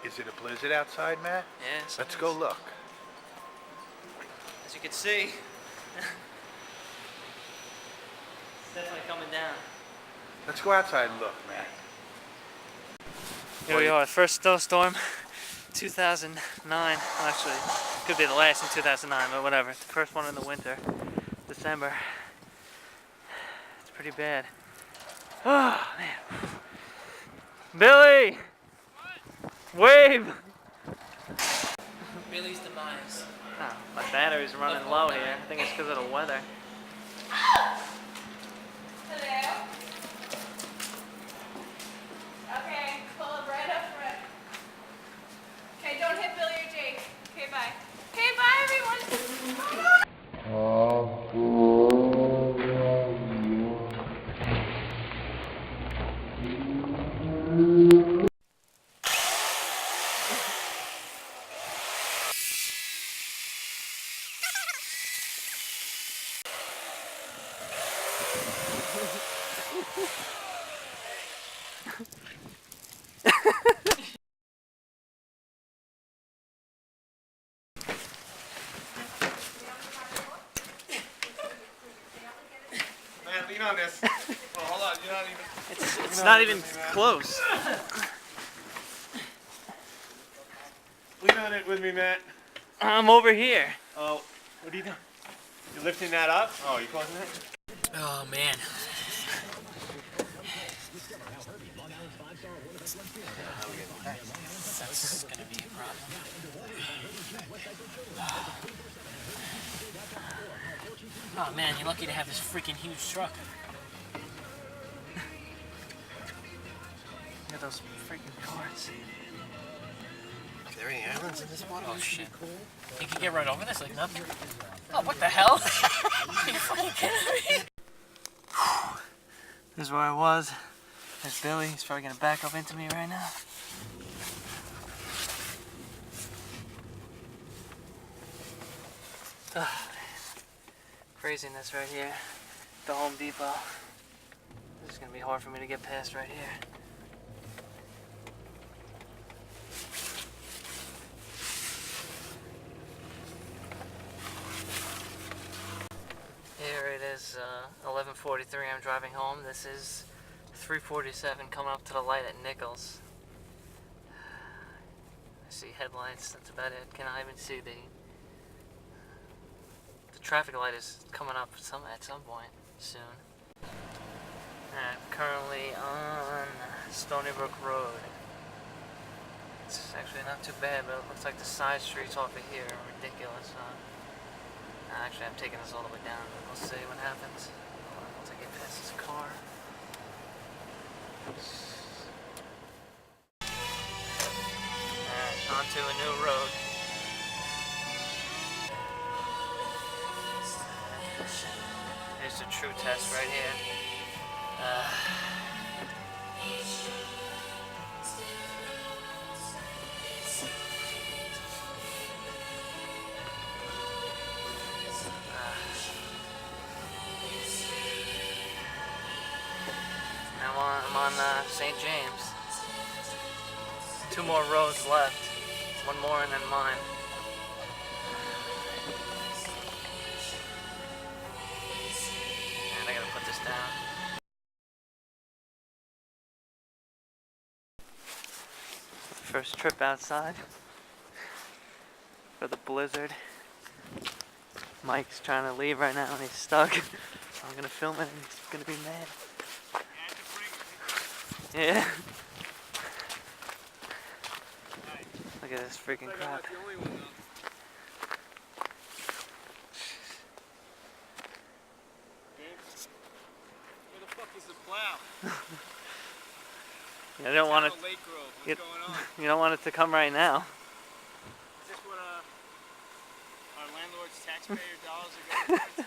Is it a blizzard outside, Matt? Yeah. Let's go look. As you can see, it's definitely coming down. Let's go outside and look, Matt. Here we are, first snowstorm, 2009. Actually, could be the last in 2009, but whatever. It's the first one in the winter, December. It's pretty bad. Oh, man. Billy! Wave! Billy's demise. Oh, my battery's running low here. I think it's because of the weather. Hello? Okay, pull up right up front. Okay, don't hit Billy or Jake. Okay, bye. Okay, bye everyone! Man, lean on this. Oh, hold on, you're not even... It's not even close. Lean on it with me, Matt. I'm over here. Oh, what are you doing? You're lifting that up? Oh, you closing it? Oh, man. That's gonna be a problem. Oh man, you're lucky to have this freaking huge truck. Look at those freaking cars. Are there any islands in this water? Oh shit. You can get right over this like nothing. Oh, what the hell? Are you fucking kidding me? This is where I was. There's Billy. He's probably gonna back up into me right now. Oh, craziness right here. The Home Depot. This is gonna be hard for me to get past right here. Here it is, 11:43. I'm driving home. This is 3:47 coming up to the light at Nichols. I see headlights. That's about it. Can I even see the traffic light is coming up at some point soon. I'm currently on Stony Brook Road. It's actually not too bad, but it looks like the side streets off of here are ridiculous. Actually, I'm taking this all the way down. We'll see what happens once I get past this car. Alright, onto a new road. Here's the true test right here. I'm on St. James. 2 more roads left. 1 more and then mine. And I gotta put this down. First trip outside for the blizzard. Mike's trying to leave right now and he's stuck. I'm gonna film it and he's gonna be mad. Yeah. Look at this freaking crap. Where the fuck is the plow? I don't want it. Lake Grove. What's going on? You don't want it to come right now. Is this what our landlord's taxpayer dollars are going to?